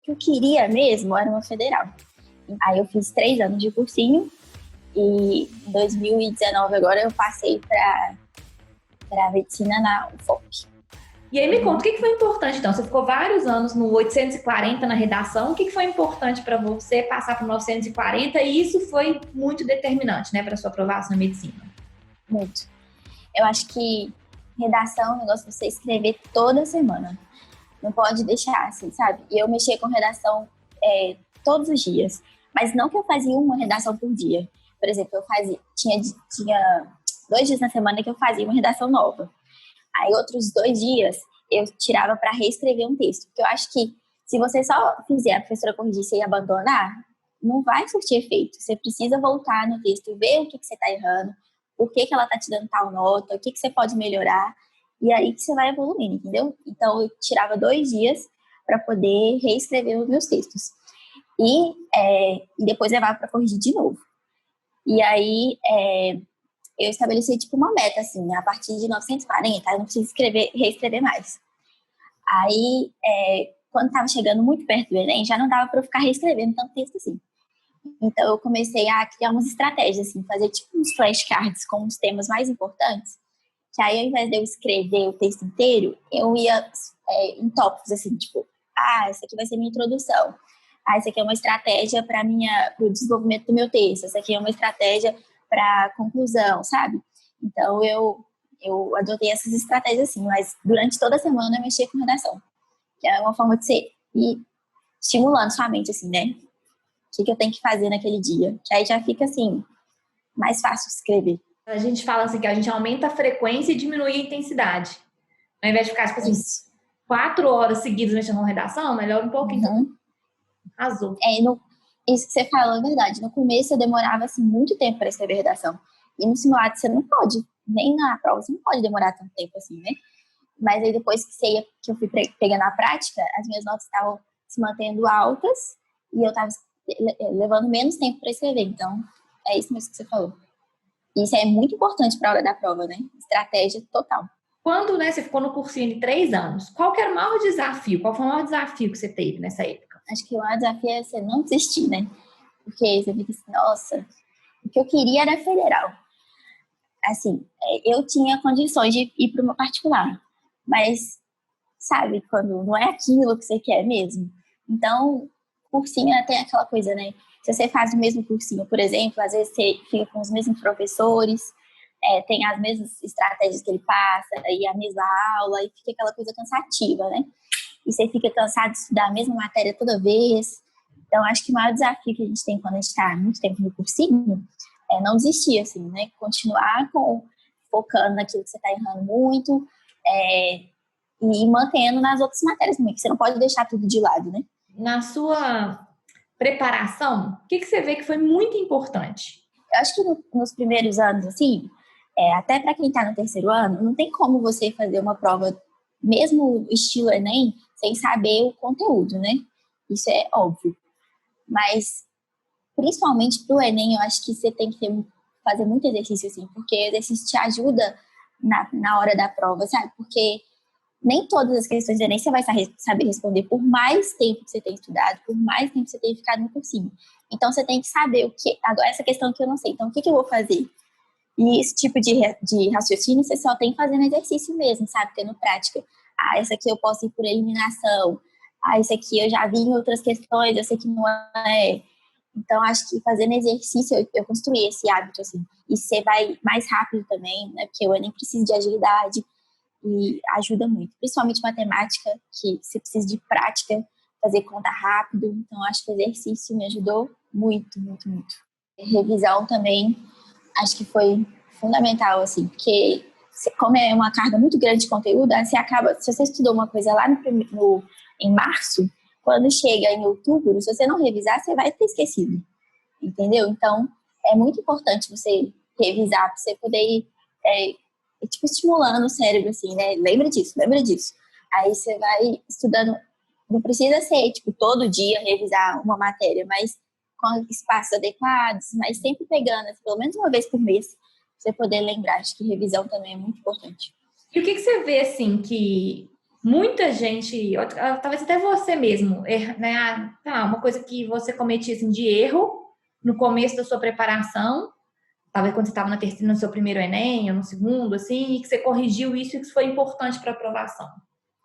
O que eu queria mesmo era uma federal. Aí eu fiz 3 anos de cursinho e em 2019 agora eu passei para medicina na UFOP. E aí me conta, o que foi importante então? Você ficou vários anos no 840 na redação, o que foi importante para você passar para o 940 e isso foi muito determinante, né, para sua aprovação na medicina? Muito. Eu acho que redação é um negócio de você escrever toda semana. Não pode deixar assim, sabe? E eu mexia com redação todos os dias. Mas não que eu fazia uma redação por dia. Por exemplo, tinha 2 dias na semana que eu fazia uma redação nova. Aí outros 2 dias eu tirava para reescrever um texto. Porque eu acho que se você só fizer a professora corrigir e abandonar, não vai surtir efeito. Você precisa voltar no texto, ver o que você está errando, por que ela está te dando tal nota, o que você pode melhorar. E aí que você vai evoluindo, entendeu? Então eu tirava 2 dias para poder reescrever os meus textos. E depois levava para corrigir de novo. E aí eu estabeleci tipo uma meta, assim, a partir de 940, eu não preciso reescrever mais. Aí, quando estava chegando muito perto do Enem, já não dava para eu ficar reescrevendo tanto texto assim. Então, eu comecei a criar umas estratégias, assim, fazer tipo uns flashcards com os temas mais importantes, que aí, ao invés de eu escrever o texto inteiro, eu ia em tópicos, assim, tipo, essa aqui vai ser minha introdução. Essa aqui é uma estratégia para o desenvolvimento do meu texto. Essa aqui é uma estratégia para conclusão, sabe? Então, eu adotei essas estratégias assim, mas durante toda a semana eu mexia com redação, que é uma forma de você ir estimulando sua mente, assim, né? O que eu tenho que fazer naquele dia? Que aí já fica, assim, mais fácil de escrever. A gente fala assim que a gente aumenta a frequência e diminui a intensidade. Ao invés de ficar, tipo assim, 4 horas seguidas mexendo com redação, melhora um pouquinho. Uhum. Arrasou. Isso que você falou é verdade. No começo eu demorava, assim, muito tempo para escrever redação. E no simulado você não pode, nem na prova você não pode demorar tanto tempo assim, né? Mas aí depois que eu fui pegando a prática, as minhas notas estavam se mantendo altas e eu estava levando menos tempo para escrever. Então, é isso mesmo que você falou. E isso é muito importante para a hora da prova, né? Estratégia total. Quando, né, você ficou no cursinho de 3 anos, qual que era o maior desafio? Qual foi o maior desafio que você teve nessa época? Acho que o maior desafio é você não desistir, né? Porque você fica assim, nossa, o que eu queria era federal. Assim, eu tinha condições de ir para uma particular, mas sabe, quando não é aquilo que você quer mesmo. Então, cursinho tem aquela coisa, né? Se você faz o mesmo cursinho, por exemplo, às vezes você fica com os mesmos professores, tem as mesmas estratégias que ele passa, e a mesma aula, e fica aquela coisa cansativa, né? E você fica cansado de estudar a mesma matéria toda vez. Então, acho que o maior desafio que a gente tem quando a gente está muito tempo no cursinho é não desistir, assim, né? Continuar focando naquilo que você está errando muito, e mantendo nas outras matérias também, que você não pode deixar tudo de lado, né? Na sua preparação, o que você vê que foi muito importante? Eu acho que nos primeiros anos, assim, até para quem está no terceiro ano, não tem como você fazer uma prova, mesmo estilo Enem, sem saber o conteúdo, né? Isso é óbvio. Mas, principalmente para o Enem, eu acho que você tem que fazer muito exercício, assim, porque o exercício te ajuda na hora da prova, sabe? Porque nem todas as questões do Enem você vai saber responder por mais tempo que você tem estudado, por mais tempo que você tem ficado no cursinho. Então, você tem que saber o que... Agora, essa questão que eu não sei. Então, o que eu vou fazer? E esse tipo de raciocínio você só tem fazendo exercício mesmo, sabe? Tendo prática. Essa aqui eu posso ir por eliminação. Esse aqui eu já vi em outras questões, eu sei que não é. Então, acho que fazendo exercício eu construí esse hábito, assim. E você vai mais rápido também, né? Porque o Enem precisa de agilidade. E ajuda muito, principalmente matemática, que você precisa de prática, fazer conta rápido. Então, acho que o exercício me ajudou muito, muito, muito. Revisão também, acho que foi fundamental, assim, porque como é uma carga muito grande de conteúdo, você acaba, se você estudou uma coisa lá em março, quando chega em outubro, se você não revisar, você vai ter esquecido, entendeu? Então, é muito importante você revisar, para você poder ir tipo, estimulando o cérebro, assim, né? Lembra disso, lembra disso. Aí você vai estudando, não precisa ser, tipo, todo dia revisar uma matéria, mas com espaços adequados, mas sempre pegando, assim, pelo menos uma vez por mês, pra você poder lembrar. Acho que revisão também é muito importante. E o que você vê, assim, que Muita gente, talvez até você mesmo, né? Uma coisa que você cometia assim, de erro no começo da sua preparação, talvez quando você estava no seu primeiro Enem ou no segundo, assim, e que você corrigiu isso e que isso foi importante para a aprovação.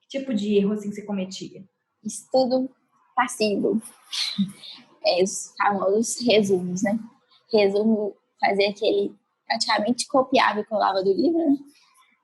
Que tipo de erro assim, você cometia? Estudo passivo. Os famosos resumos, né? Resumo, fazer aquele praticamente copiava e colava do livro, né?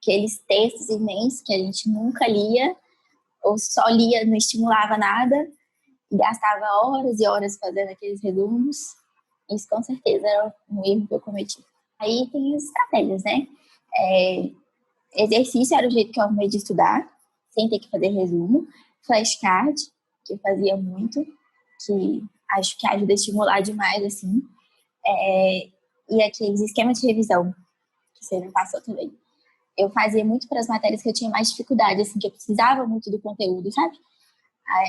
Aqueles textos imensos que a gente nunca lia, ou só lia, não estimulava nada, e gastava horas e horas fazendo aqueles resumos. Isso com certeza era um erro que eu cometi. Aí tem as estratégias, né? Exercício era o jeito que eu arrumei de estudar, sem ter que fazer resumo. Flashcard, que eu fazia muito, que acho que ajuda a estimular demais, assim. E aqueles esquemas de revisão, que você não passou também. Eu fazia muito para as matérias que eu tinha mais dificuldade, assim, que eu precisava muito do conteúdo, sabe?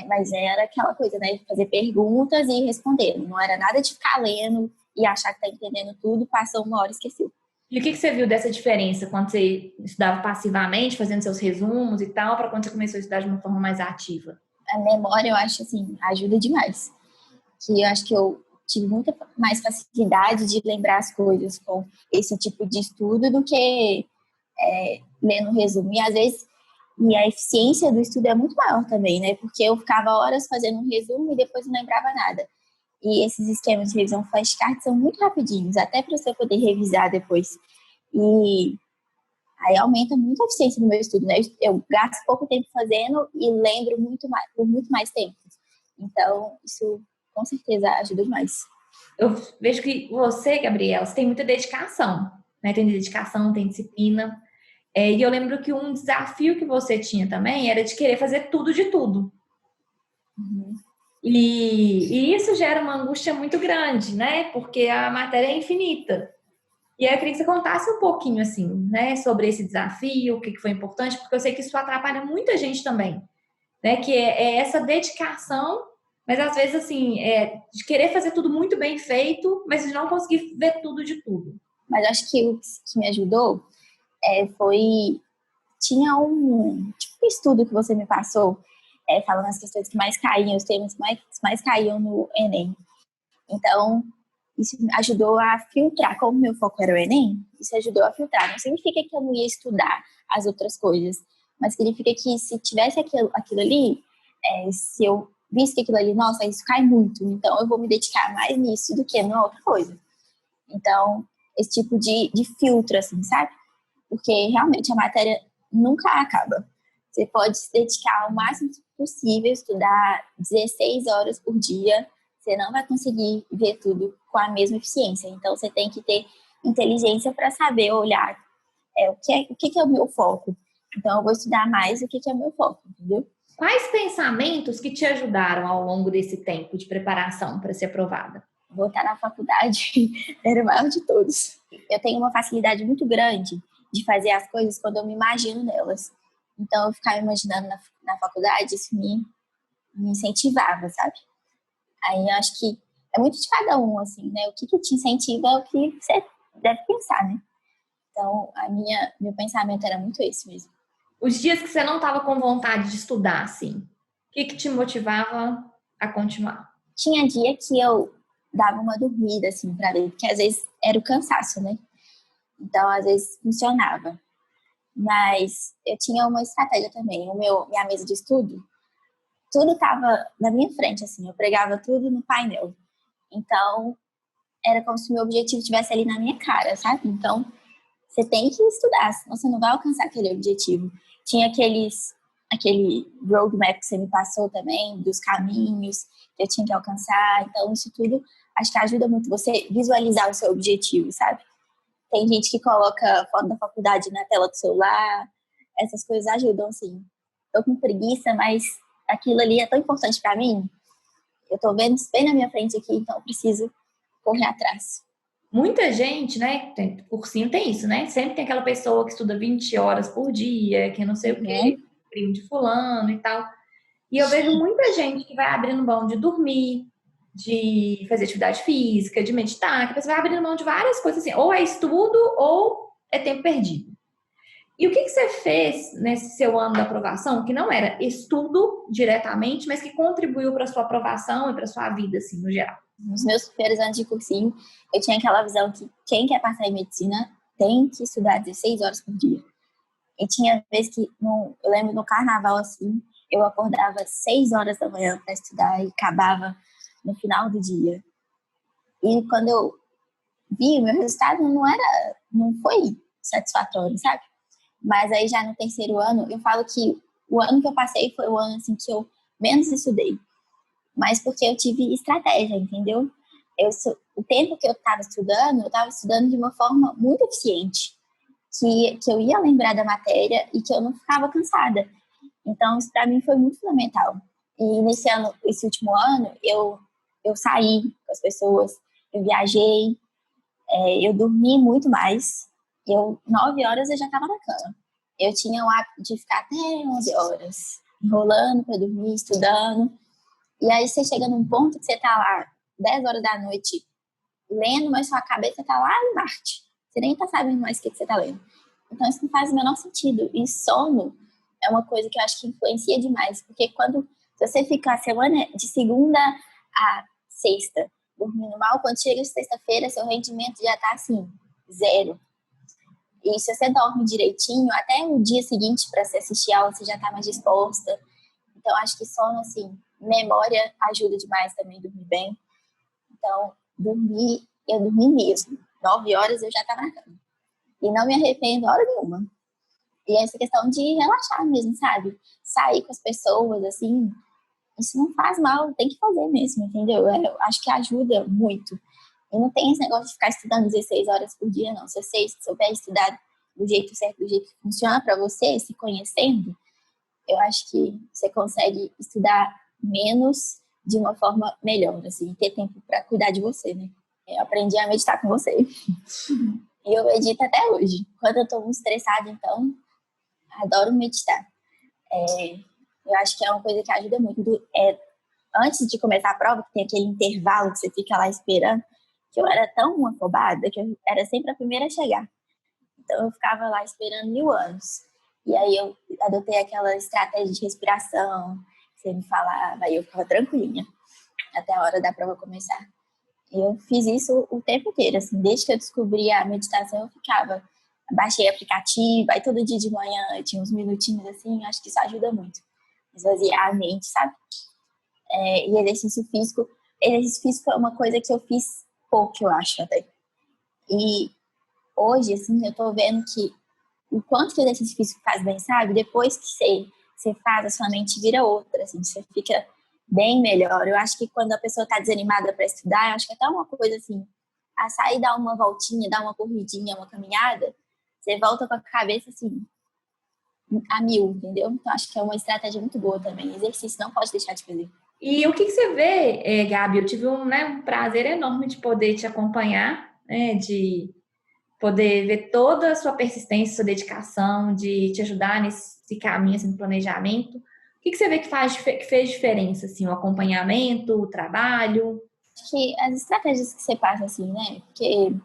Mas era aquela coisa, né, de fazer perguntas e responder. Não era nada de ficar lendo e achar que tá entendendo tudo, passou uma hora e esqueceu. E o que você viu dessa diferença quando você estudava passivamente, fazendo seus resumos e tal, para quando você começou a estudar de uma forma mais ativa? A memória, eu acho, assim, ajuda demais. Que eu acho que eu tive muita mais facilidade de lembrar as coisas com esse tipo de estudo do que lendo resumo. E às vezes, a eficiência do estudo é muito maior também, né? Porque eu ficava horas fazendo um resumo e depois não lembrava nada. E esses esquemas de revisão flashcards são muito rapidinhos, até para você poder revisar depois. E aí aumenta muito a eficiência do meu estudo, né? Eu gasto pouco tempo fazendo e lembro muito mais, por muito mais tempo. Então, isso com certeza ajuda demais. Eu vejo que você, Gabriela, você tem muita dedicação, né? Tem dedicação, tem disciplina. E eu lembro que um desafio que você tinha também era de querer fazer tudo de tudo. Uhum. E isso gera uma angústia muito grande, né? Porque a matéria é infinita. E aí eu queria que você contasse um pouquinho, assim, né, sobre esse desafio, o que foi importante, porque eu sei que isso atrapalha muita gente também, né? Que é essa dedicação, mas às vezes, assim, de querer fazer tudo muito bem feito, mas de não conseguir ver tudo de tudo. Mas acho que o que me ajudou foi... Tinha um tipo de estudo que você me passou, falando as questões que mais caíam, os temas que mais caíam no Enem. Então, isso me ajudou a filtrar. Como meu foco era o Enem, isso ajudou a filtrar. Não significa que eu não ia estudar as outras coisas, mas significa que se tivesse aquilo ali, se eu visse que aquilo ali, nossa, isso cai muito, então eu vou me dedicar mais nisso do que numa outra coisa. Então, esse tipo de filtro, assim, sabe? Porque realmente a matéria nunca acaba. Você pode se dedicar o máximo possível, estudar 16 horas por dia, você não vai conseguir ver tudo com a mesma eficiência. Então, você tem que ter inteligência para saber olhar o que é o meu foco. Então, eu vou estudar mais o que é o meu foco, entendeu? Quais pensamentos que te ajudaram ao longo desse tempo de preparação para ser aprovada? Voltar na faculdade era o maior de todos. Eu tenho uma facilidade muito grande de fazer as coisas quando eu me imagino nelas. Então, eu ficava imaginando na faculdade, isso me incentivava, sabe? Aí eu acho que é muito de cada um, assim, né? O que te incentiva é o que você deve pensar, né? Então, meu pensamento era muito esse mesmo. Os dias que você não estava com vontade de estudar, assim, o que te motivava a continuar? Tinha dia que eu dava uma dormida, assim, pra ver, porque às vezes era o cansaço, né? Então, às vezes funcionava. Mas eu tinha uma estratégia também. Minha mesa de estudo, tudo estava na minha frente, assim. Eu pregava tudo no painel. Então, era como se o meu objetivo estivesse ali na minha cara, sabe? Então, você tem que estudar, senão você não vai alcançar aquele objetivo. Tinha aquele roadmap que você me passou também, dos caminhos que eu tinha que alcançar. Então, isso tudo acho que ajuda muito você visualizar o seu objetivo, sabe? Tem gente que coloca foto da faculdade na tela do celular. Essas coisas ajudam, assim. Tô com preguiça, mas aquilo ali é tão importante para mim. Eu tô vendo bem na minha frente aqui, então eu preciso correr atrás. Muita gente, né, cursinho tem isso, né? Sempre tem aquela pessoa que estuda 20 horas por dia, que não sei o quê, primo de fulano e tal. E eu vejo muita gente que vai abrindo mão de dormir, de fazer atividade física, de meditar, que a pessoa vai abrindo mão de várias coisas assim. Ou é estudo ou é tempo perdido. E o que você fez nesse seu ano da aprovação, que não era estudo diretamente, mas que contribuiu para sua aprovação e para sua vida, assim, no geral? Nos meus primeiros anos de cursinho, eu tinha aquela visão que quem quer passar em medicina tem que estudar 16 horas por dia. E tinha vezes que, eu lembro no carnaval, assim, eu acordava 6 horas da manhã para estudar e acabava no final do dia. E quando eu vi, o meu resultado não foi satisfatório, sabe? Mas aí já no terceiro ano, eu falo que o ano que eu passei foi o ano assim, que eu menos estudei. Mas porque eu tive estratégia, entendeu? O tempo que eu estava estudando de uma forma muito eficiente. Que eu ia lembrar da matéria e que eu não ficava cansada. Então, isso para mim foi muito fundamental. E esse último ano, eu saí com as pessoas, eu viajei, eu dormi muito mais. 9 horas eu já estava na cama. Eu tinha o hábito de ficar até 11 horas, enrolando para dormir, estudando. E aí você chega num ponto que você tá lá 10 horas da noite lendo, mas sua cabeça tá lá em Marte. Você nem tá sabendo mais o que você tá lendo. Então isso não faz o menor sentido. E sono é uma coisa que eu acho que influencia demais. Porque se você ficar a semana de segunda a sexta dormindo mal, quando chega sexta-feira, seu rendimento já tá assim, 0. E se você dorme direitinho, até o dia seguinte para você assistir a aula, você já tá mais disposta. Então, acho que sono, assim, memória ajuda demais também, dormir bem. Então, eu dormi mesmo. 9 horas eu já estava na cama. E não me arrependo hora nenhuma. E essa questão de relaxar mesmo, sabe? Sair com as pessoas, assim, isso não faz mal, tem que fazer mesmo, entendeu? Eu acho que ajuda muito. E não tem esse negócio de ficar estudando 16 horas por dia, não. Se você souber estudar do jeito certo, do jeito que funciona para você, se conhecendo, eu acho que você consegue estudar menos de uma forma melhor, assim, ter tempo para cuidar de você, né? Eu aprendi a meditar com você. E eu medito até hoje. Quando eu tô muito estressada, então, adoro meditar. Eu acho que é uma coisa que ajuda muito. Antes de começar a prova, que tem aquele intervalo que você fica lá esperando, que eu era tão afobada que eu era sempre a primeira a chegar. Então, eu ficava lá esperando 1000 anos. E aí, eu adotei aquela estratégia de respiração, que você me falava, e eu ficava tranquilinha até a hora da prova começar. E eu fiz isso o tempo inteiro, assim, desde que eu descobri a meditação, eu ficava. Baixei aplicativo, aí todo dia de manhã eu tinha uns minutinhos assim, acho que isso ajuda muito. Esvaziar a mente, sabe? E exercício físico. Exercício físico é uma coisa que eu fiz pouco, eu acho, até. E hoje, assim, eu tô vendo que o quanto que o exercício físico faz bem, sabe? Depois que você faz, a sua mente vira outra, assim, você fica bem melhor. Eu acho que quando a pessoa tá desanimada para estudar, eu acho que até uma coisa assim, a sair, dar uma voltinha, dar uma corridinha, uma caminhada, você volta com a cabeça assim, a mil, entendeu? Então acho que é uma estratégia muito boa também. Exercício não pode deixar de fazer. E o que você vê, Gabi? Eu tive um prazer enorme de poder te acompanhar, né, de poder ver toda a sua persistência, sua dedicação, de te ajudar nesse caminho, assim, do planejamento. O que você vê que fez diferença, assim, o acompanhamento, o trabalho? Acho que as estratégias que você passa, assim, né? Porque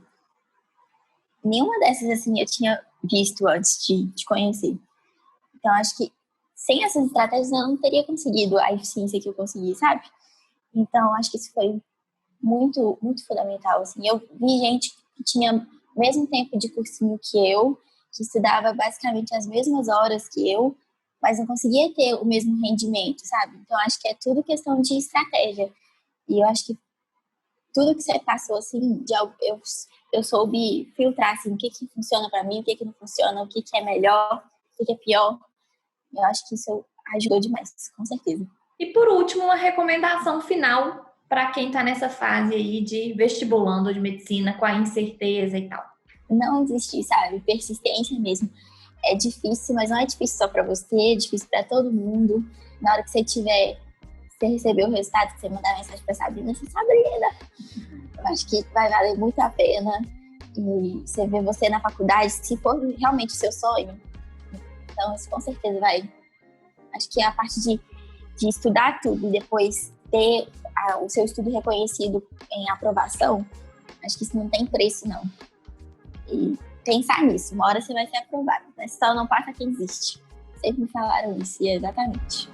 nenhuma dessas, assim, eu tinha visto antes de te conhecer. Então, acho que sem essas estratégias eu não teria conseguido a eficiência que eu consegui, sabe? Então, acho que isso foi muito, muito fundamental, assim. Eu vi gente que tinha o mesmo tempo de cursinho que estudava basicamente as mesmas horas que eu, mas não conseguia ter o mesmo rendimento, sabe? Então, acho que é tudo questão de estratégia. E eu acho que tudo que você passou, assim, eu soube filtrar, assim, o que funciona para mim, o que não funciona, o que é melhor, o que é pior. Eu acho que isso ajudou demais, com certeza. E por último, uma recomendação final para quem está nessa fase aí de vestibulando de medicina com a incerteza e tal. Não desistir, sabe? Persistência mesmo. É difícil, mas não é difícil só para você, é difícil para todo mundo. Na hora que você receber o resultado, que você mandar mensagem para Sabrina, Sabrina, eu acho que vai valer muito a pena. E você ver você na faculdade, se for realmente o seu sonho, então isso com certeza vai. Acho que a parte de estudar tudo e depois ter o seu estudo reconhecido em aprovação, acho que isso não tem preço, não. E pensar nisso. Uma hora você vai ser aprovado. Mas só não passa quem desiste. Sempre me falaram isso, e é exatamente.